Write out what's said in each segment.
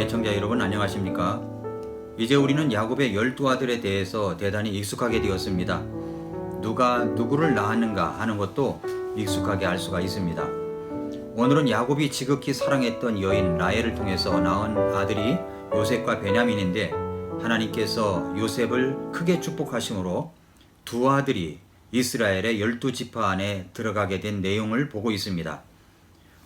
애청자 여러분 안녕하십니까? 이제 우리는 야곱의 12아들에 대해서 대단히 익숙하게 되었습니다. 누가 누구를 낳았는가 하는 것도 익숙하게 알 수가 있습니다. 오늘은 야곱이 지극히 사랑했던 여인 라헬을 통해서 낳은 아들이 요셉과 베냐민인데 하나님께서 요셉을 크게 축복하심으로 두 아들이 이스라엘의 12지파 안에 들어가게 된 내용을 보고 있습니다.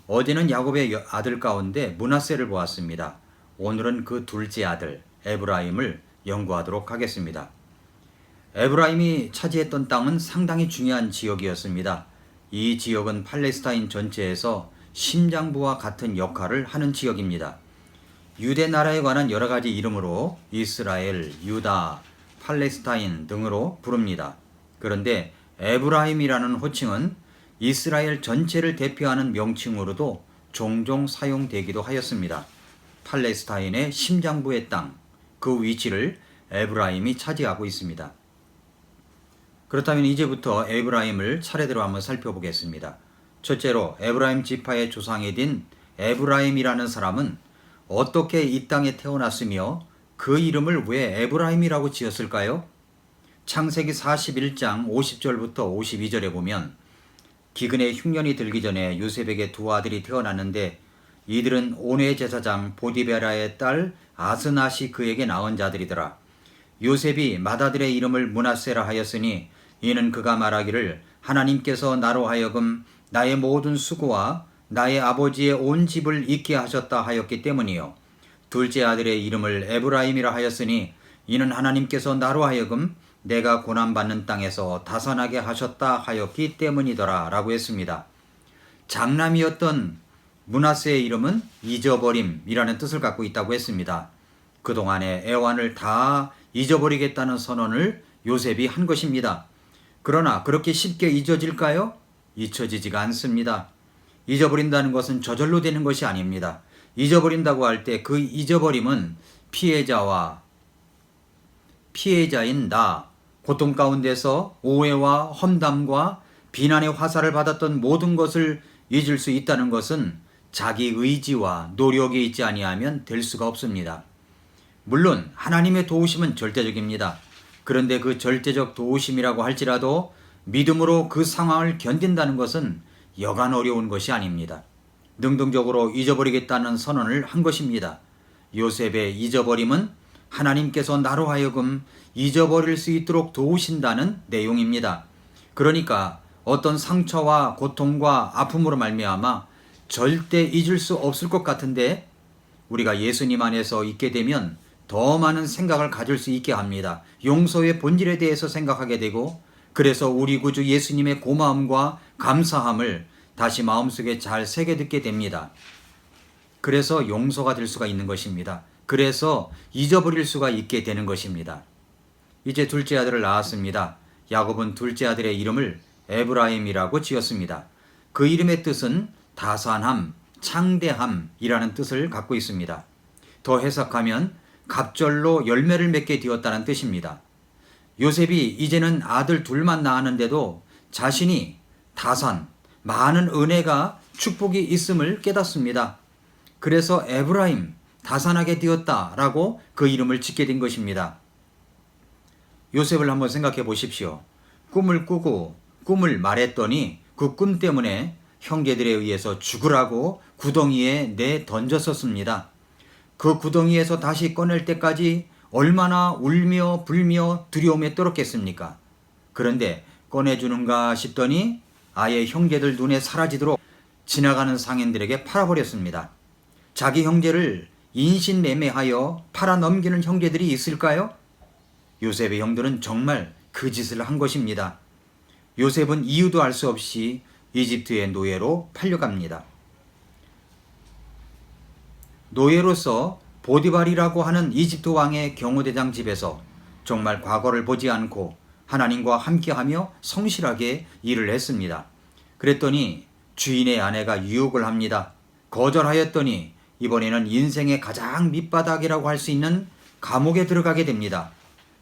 어제는 야곱의 아들 가운데 므낫세를 보았습니다. 오늘은 그 둘째 아들 에브라임을 연구하도록 하겠습니다. 에브라임이 차지했던 땅은 상당히 중요한 지역이었습니다. 이 지역은 팔레스타인 전체에서 심장부와 같은 역할을 하는 지역입니다. 유대 나라에 관한 여러 가지 이름으로 이스라엘, 유다, 팔레스타인 등으로 부릅니다. 그런데 에브라임이라는 호칭은 이스라엘 전체를 대표하는 명칭으로도 종종 사용되기도 하였습니다. 팔레스타인의 심장부의 땅, 그 위치를 에브라임이 차지하고 있습니다. 그렇다면 이제부터 에브라임을 차례대로 한번 살펴보겠습니다. 첫째로 에브라임 지파의 조상이 된 에브라임이라는 사람은 어떻게 이 땅에 태어났으며 그 이름을 왜 에브라임이라고 지었을까요? 창세기 41장 50절부터 52절에 보면 기근에 흉년이 들기 전에 요셉에게 두 아들이 태어났는데 이들은 온의 제사장 보디베라의 딸 아스낫이 그에게 낳은 자들이더라. 요셉이 맏아들의 이름을 므낫세라 하였으니 이는 그가 말하기를 하나님께서 나로 하여금 나의 모든 수고와 나의 아버지의 온 집을 잊게 하셨다 하였기 때문이요. 둘째 아들의 이름을 에브라임이라 하였으니 이는 하나님께서 나로 하여금 내가 고난받는 땅에서 다산하게 하셨다 하였기 때문이더라 라고 했습니다. 장남이었던 므낫세의 이름은 잊어버림이라는 뜻을 갖고 있다고 했습니다. 그동안의 애환을 다 잊어버리겠다는 선언을 요셉이 한 것입니다. 그러나 그렇게 쉽게 잊어질까요? 잊혀지지가 않습니다. 잊어버린다는 것은 저절로 되는 것이 아닙니다. 잊어버린다고 할 때 그 잊어버림은 피해자인 나, 고통 가운데서 오해와 험담과 비난의 화살을 받았던 모든 것을 잊을 수 있다는 것은 자기 의지와 노력이 있지 아니하면 될 수가 없습니다. 물론 하나님의 도우심은 절대적입니다. 그런데 그 절대적 도우심이라고 할지라도 믿음으로 그 상황을 견딘다는 것은 여간 어려운 것이 아닙니다. 능동적으로 잊어버리겠다는 선언을 한 것입니다. 요셉의 잊어버림은 하나님께서 나로 하여금 잊어버릴 수 있도록 도우신다는 내용입니다. 그러니까 어떤 상처와 고통과 아픔으로 말미암아 절대 잊을 수 없을 것 같은데 우리가 예수님 안에서 있게 되면 더 많은 생각을 가질 수 있게 합니다. 용서의 본질에 대해서 생각하게 되고 그래서 우리 구주 예수님의 고마움과 감사함을 다시 마음속에 잘 새겨듣게 됩니다. 그래서 용서가 될 수가 있는 것입니다. 그래서 잊어버릴 수가 있게 되는 것입니다. 이제 둘째 아들을 낳았습니다. 야곱은 둘째 아들의 이름을 에브라임이라고 지었습니다. 그 이름의 뜻은 다산함, 창대함이라는 뜻을 갖고 있습니다. 더 해석하면 갑절로 열매를 맺게 되었다는 뜻입니다. 요셉이 이제는 아들 둘만 낳았는데도 자신이 다산, 많은 은혜가 축복이 있음을 깨닫습니다. 그래서 에브라임, 다산하게 되었다라고 그 이름을 짓게 된 것입니다. 요셉을 한번 생각해 보십시오. 꿈을 꾸고 꿈을 말했더니 그 꿈 때문에 형제들에 의해서 죽으라고 구덩이에 내던졌었습니다. 그 구덩이에서 다시 꺼낼 때까지 얼마나 울며 불며 두려움에 떨었겠습니까? 그런데 꺼내주는가 싶더니 아예 형제들 눈에 사라지도록 지나가는 상인들에게 팔아버렸습니다. 자기 형제를 인신매매하여 팔아넘기는 형제들이 있을까요? 요셉의 형들은 정말 그 짓을 한 것입니다. 요셉은 이유도 알 수 없이 이집트의 노예로 팔려갑니다. 노예로서 보디발이라고 하는 이집트 왕의 경호대장 집에서 정말 과거를 보지 않고 하나님과 함께하며 성실하게 일을 했습니다. 그랬더니 주인의 아내가 유혹을 합니다. 거절하였더니 이번에는 인생의 가장 밑바닥이라고 할 수 있는 감옥에 들어가게 됩니다.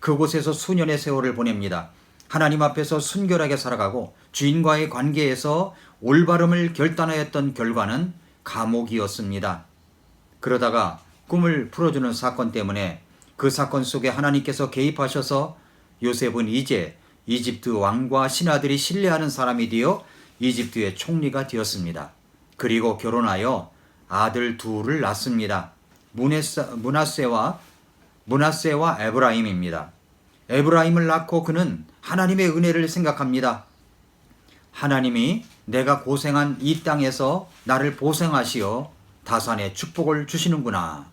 그곳에서 수년의 세월을 보냅니다. 하나님 앞에서 순결하게 살아가고 주인과의 관계에서 올바름을 결단하였던 결과는 감옥이었습니다. 그러다가 꿈을 풀어주는 사건 때문에 그 사건 속에 하나님께서 개입하셔서 요셉은 이제 이집트 왕과 신하들이 신뢰하는 사람이 되어 이집트의 총리가 되었습니다. 그리고 결혼하여 아들 둘을 낳습니다. 므낫세와 에브라임입니다. 에브라임을 낳고 그는 하나님의 은혜를 생각합니다. 하나님이 내가 고생한 이 땅에서 나를 보생하시어 다산의 축복을 주시는구나.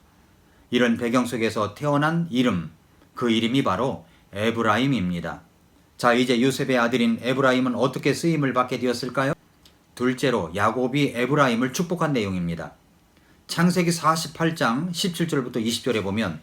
이런 배경 속에서 태어난 이름, 그 이름이 바로 에브라임입니다. 자, 이제 요셉의 아들인 에브라임은 어떻게 쓰임을 받게 되었을까요? 둘째로 야곱이 에브라임을 축복한 내용입니다. 창세기 48장 17절부터 20절에 보면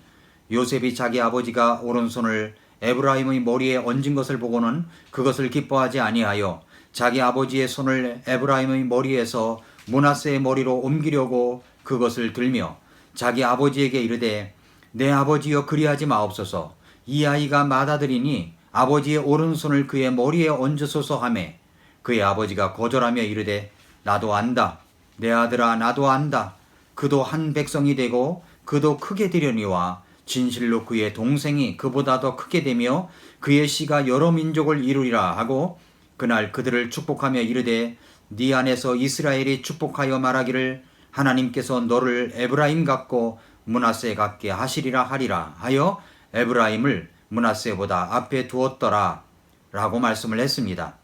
요셉이 자기 아버지가 오른손을 에브라임의 머리에 얹은 것을 보고는 그것을 기뻐하지 아니하여 자기 아버지의 손을 에브라임의 머리에서 므낫세의 머리로 옮기려고 그것을 들며 자기 아버지에게 이르되 내 아버지여 그리하지 마옵소서. 이 아이가 맏아들이니 아버지의 오른손을 그의 머리에 얹으소서 하매 그의 아버지가 거절하며 이르되 나도 안다. 내 아들아 나도 안다. 그도 한 백성이 되고 그도 크게 되려니와 진실로 그의 동생이 그보다 더 크게 되며 그의 씨가 여러 민족을 이루리라 하고 그날 그들을 축복하며 이르되 네 안에서 이스라엘이 축복하여 말하기를 하나님께서 너를 에브라임 같고 므낫세 같게 하시리라 하리라 하여 에브라임을 므낫세보다 앞에 두었더라 라고 말씀을 했습니다.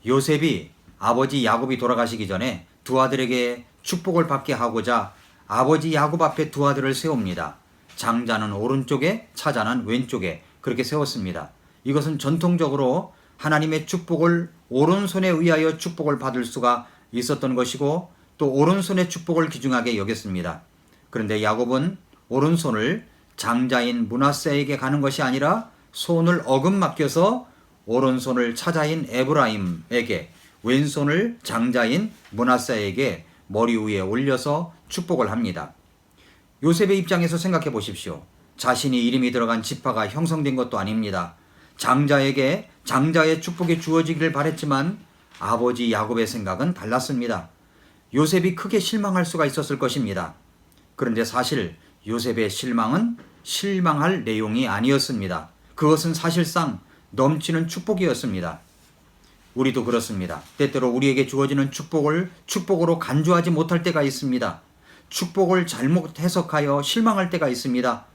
요셉이 아버지 야곱이 돌아가시기 전에 두 아들에게 축복을 받게 하고자 아버지 야곱 앞에 두 아들을 세웁니다. 장자는 오른쪽에 차자는 왼쪽에 그렇게 세웠습니다. 이것은 전통적으로 하나님의 축복을 오른손에 의하여 축복을 받을 수가 있었던 것이고 또 오른손의 축복을 귀중하게 여겼습니다. 그런데 야곱은 오른손을 장자인 므낫세에게 가는 것이 아니라 손을 어긋맡겨서 오른손을 차자인 에브라임에게 왼손을 장자인 므낫세에게 머리 위에 올려서 축복을 합니다. 요셉의 입장에서 생각해 보십시오. 자신이 이름이 들어간 지파가 형성된 것도 아닙니다. 장자에게 장자의 축복이 주어지기를 바랬지만 아버지 야곱의 생각은 달랐습니다. 요셉이 크게 실망할 수가 있었을 것입니다. 그런데 사실 요셉의 실망은 실망할 내용이 아니었습니다. 그것은 사실상 넘치는 축복이었습니다. 우리도 그렇습니다. 때때로 우리에게 주어지는 축복을 축복으로 간주하지 못할 때가 있습니다. 축복을 잘못 해석하여 실망할 때가 있습니다.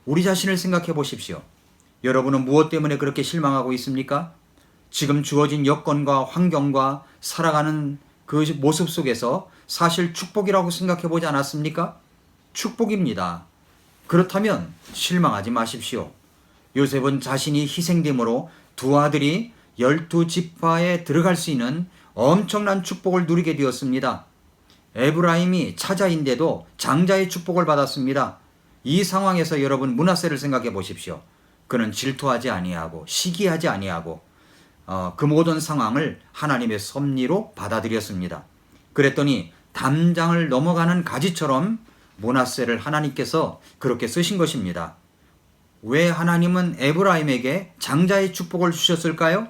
우리 자신을 생각해 보십시오. 여러분은 무엇 때문에 그렇게 실망하고 있습니까? 지금 주어진 여건과 환경과 살아가는 그 모습 속에서 사실 축복이라고 생각해 보지 않았습니까? 축복입니다. 그렇다면 실망하지 마십시오. 요셉은 자신이 희생됨으로 두 아들이 12지파에 들어갈 수 있는 엄청난 축복을 누리게 되었습니다. 에브라임이 차자인데도 장자의 축복을 받았습니다. 이 상황에서 여러분 므낫세를 생각해 보십시오. 그는 질투하지 아니하고 시기하지 아니하고 그 모든 상황을 하나님의 섭리로 받아들였습니다. 그랬더니 담장을 넘어가는 가지처럼 므낫세를 하나님께서 그렇게 쓰신 것입니다. 왜 하나님은 에브라임에게 장자의 축복을 주셨을까요?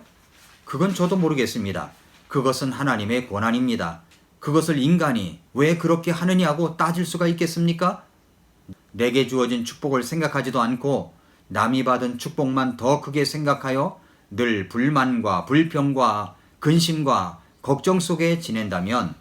그건 저도 모르겠습니다. 그것은 하나님의 권한입니다. 그것을 인간이 왜 그렇게 하느냐고 따질 수가 있겠습니까? 내게 주어진 축복을 생각하지도 않고 남이 받은 축복만 더 크게 생각하여 늘 불만과 불평과 근심과 걱정 속에 지낸다면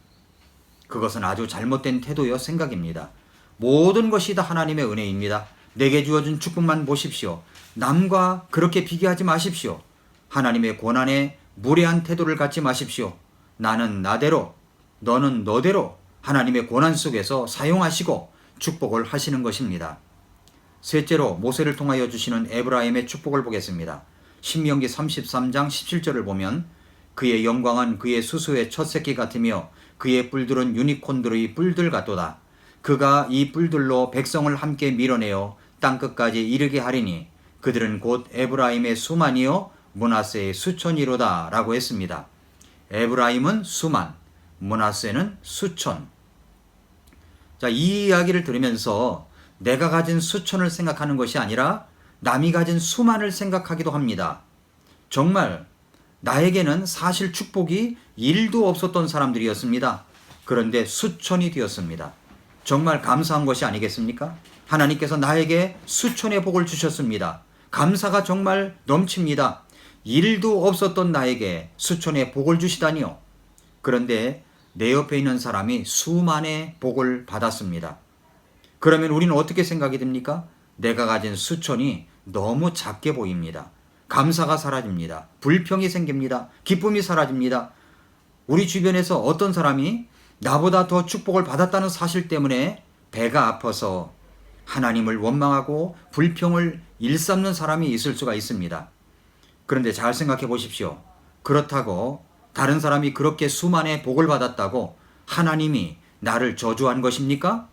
그것은 아주 잘못된 태도여 생각입니다. 모든 것이 다 하나님의 은혜입니다. 내게 주어진 축복만 보십시오. 남과 그렇게 비교하지 마십시오. 하나님의 권한에 무례한 태도를 갖지 마십시오. 나는 나대로, 너는 너대로 하나님의 권한 속에서 사용하시고 축복을 하시는 것입니다. 셋째로 모세를 통하여 주시는 에브라임의 축복을 보겠습니다. 신명기 33장 17절을 보면 그의 영광은 그의 수수의 첫 새끼 같으며 그의 뿔들은 유니콘들의 뿔들 같도다. 그가 이 뿔들로 백성을 함께 밀어내어 땅끝까지 이르게 하리니 그들은 곧 에브라임의 수만이요 므낫세의 수천이로다 라고 했습니다. 에브라임은 수만, 므낫세는 수천. 자, 이 이야기를 들으면서 내가 가진 수천을 생각하는 것이 아니라 남이 가진 수만을 생각하기도 합니다. 정말 나에게는 사실 축복이 1도 없었던 사람들이었습니다. 그런데 수천이 되었습니다. 정말 감사한 것이 아니겠습니까? 하나님께서 나에게 수천의 복을 주셨습니다. 감사가 정말 넘칩니다. 일도 없었던 나에게 수천의 복을 주시다니요. 그런데 내 옆에 있는 사람이 수만의 복을 받았습니다. 그러면 우리는 어떻게 생각이 듭니까? 내가 가진 수천이 너무 작게 보입니다. 감사가 사라집니다. 불평이 생깁니다. 기쁨이 사라집니다. 우리 주변에서 어떤 사람이 나보다 더 축복을 받았다는 사실 때문에 배가 아파서 하나님을 원망하고 불평을 일삼는 사람이 있을 수가 있습니다. 그런데 잘 생각해 보십시오. 그렇다고 다른 사람이 그렇게 수만의 복을 받았다고 하나님이 나를 저주한 것입니까?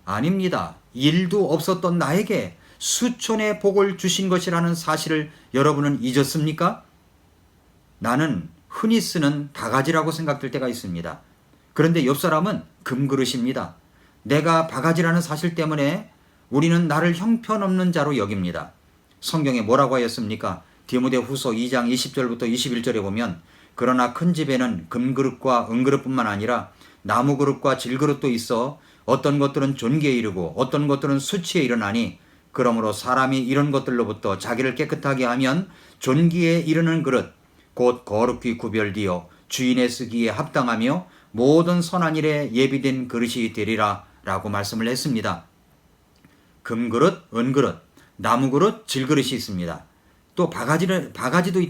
아닙니다. 일도 없었던 나에게 수천의 복을 주신 것이라는 사실을 여러분은 잊었습니까? 나는 흔히 쓰는 바가지라고 생각될 때가 있습니다. 그런데 옆 사람은 금그릇입니다. 내가 바가지라는 사실 때문에 우리는 나를 형편없는 자로 여깁니다. 성경에 뭐라고 하였습니까? 디모데후서 2장 20절부터 21절에 보면 그러나 큰 집에는 금그릇과 은그릇뿐만 아니라 나무그릇과 질그릇도 있어 어떤 것들은 존귀에 이르고 어떤 것들은 수치에 이르나니 그러므로 사람이 이런 것들로부터 자기를 깨끗하게 하면 존귀에 이르는 그릇 곧 거룩히 구별되어 주인의 쓰기에 합당하며 모든 선한 일에 예비된 그릇이 되리라 라고 말씀을 했습니다. 금그릇, 은그릇, 나무그릇, 질그릇이 있습니다. 또 바가지도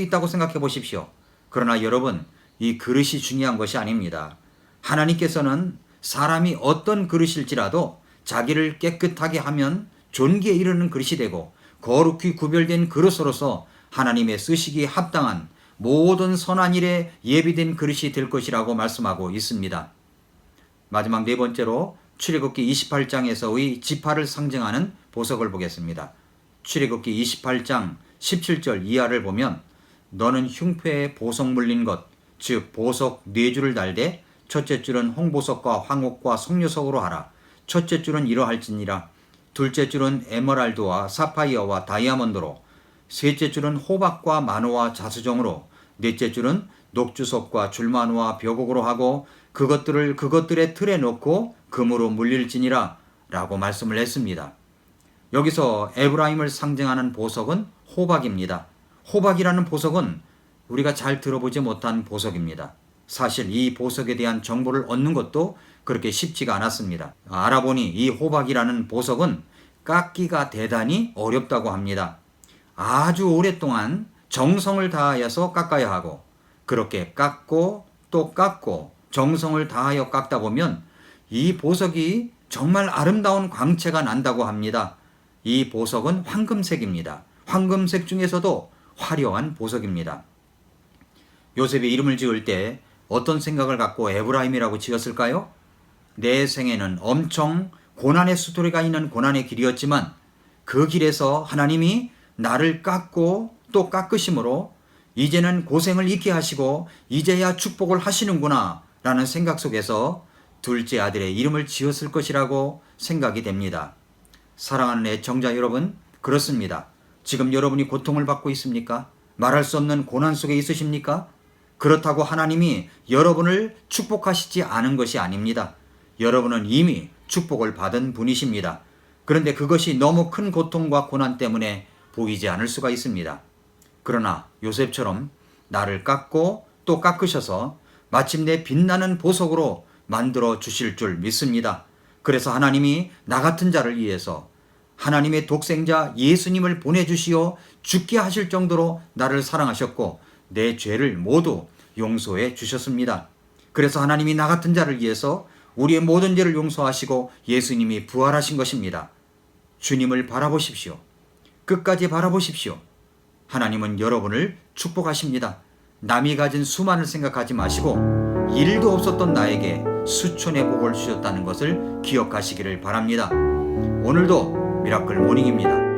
있다고 생각해 보십시오. 그러나 여러분, 이 그릇이 중요한 것이 아닙니다. 하나님께서는 사람이 어떤 그릇일지라도 자기를 깨끗하게 하면 존귀에 이르는 그릇이 되고 거룩히 구별된 그릇으로서 하나님의 쓰시기에 합당한 모든 선한 일에 예비된 그릇이 될 것이라고 말씀하고 있습니다. 마지막 네 번째로 출애굽기 28장에서의 지파를 상징하는 보석을 보겠습니다. 출애굽기 28장 17절 이하를 보면 너는 흉패에 보석 물린 것, 즉 보석 네 줄을 달되 첫째 줄은 홍보석과 황옥과 석류석으로 하라. 첫째 줄은 이러할지니라. 둘째 줄은 에메랄드와 사파이어와 다이아몬드로, 셋째 줄은 호박과 만호와 자수정으로, 넷째 줄은 녹주석과 줄만호와 벼곡으로 하고 그것들을 그것들의 틀에 넣고 금으로 물릴지니라 라고 말씀을 했습니다. 여기서 에브라임을 상징하는 보석은 호박입니다. 호박이라는 보석은 우리가 잘 들어보지 못한 보석입니다. 사실 이 보석에 대한 정보를 얻는 것도 그렇게 쉽지가 않았습니다. 알아보니 이 호박이라는 보석은 깎기가 대단히 어렵다고 합니다. 아주 오랫동안 정성을 다하여서 깎아야 하고 그렇게 깎고 또 깎고 정성을 다하여 깎다 보면 이 보석이 정말 아름다운 광채가 난다고 합니다. 이 보석은 황금색입니다. 황금색 중에서도 화려한 보석입니다. 요셉이 이름을 지을 때 어떤 생각을 갖고 에브라임이라고 지었을까요? 내 생에는 엄청 고난의 스토리가 있는 고난의 길이었지만 그 길에서 하나님이 나를 깎고 또 깎으심으로 이제는 고생을 잊게 하시고 이제야 축복을 하시는구나 라는 생각 속에서 둘째 아들의 이름을 지었을 것이라고 생각이 됩니다. 사랑하는 애청자 여러분, 그렇습니다. 지금 여러분이 고통을 받고 있습니까? 말할 수 없는 고난 속에 있으십니까? 그렇다고 하나님이 여러분을 축복하시지 않은 것이 아닙니다. 여러분은 이미 축복을 받은 분이십니다. 그런데 그것이 너무 큰 고통과 고난 때문에 보이지 않을 수가 있습니다. 그러나 요셉처럼 나를 깎고 또 깎으셔서 마침내 빛나는 보석으로 만들어 주실 줄 믿습니다. 그래서 하나님이 나 같은 자를 위해서 하나님의 독생자 예수님을 보내주시어 죽게 하실 정도로 나를 사랑하셨고 내 죄를 모두 용서해 주셨습니다. 그래서 하나님이 나 같은 자를 위해서 우리의 모든 죄를 용서하시고 예수님이 부활하신 것입니다. 주님을 바라보십시오. 끝까지 바라보십시오. 하나님은 여러분을 축복하십니다. 남이 가진 수만을 생각하지 마시고 일도 없었던 나에게 수천의 복을 주셨다는 것을 기억하시기를 바랍니다. 오늘도 미라클 모닝입니다.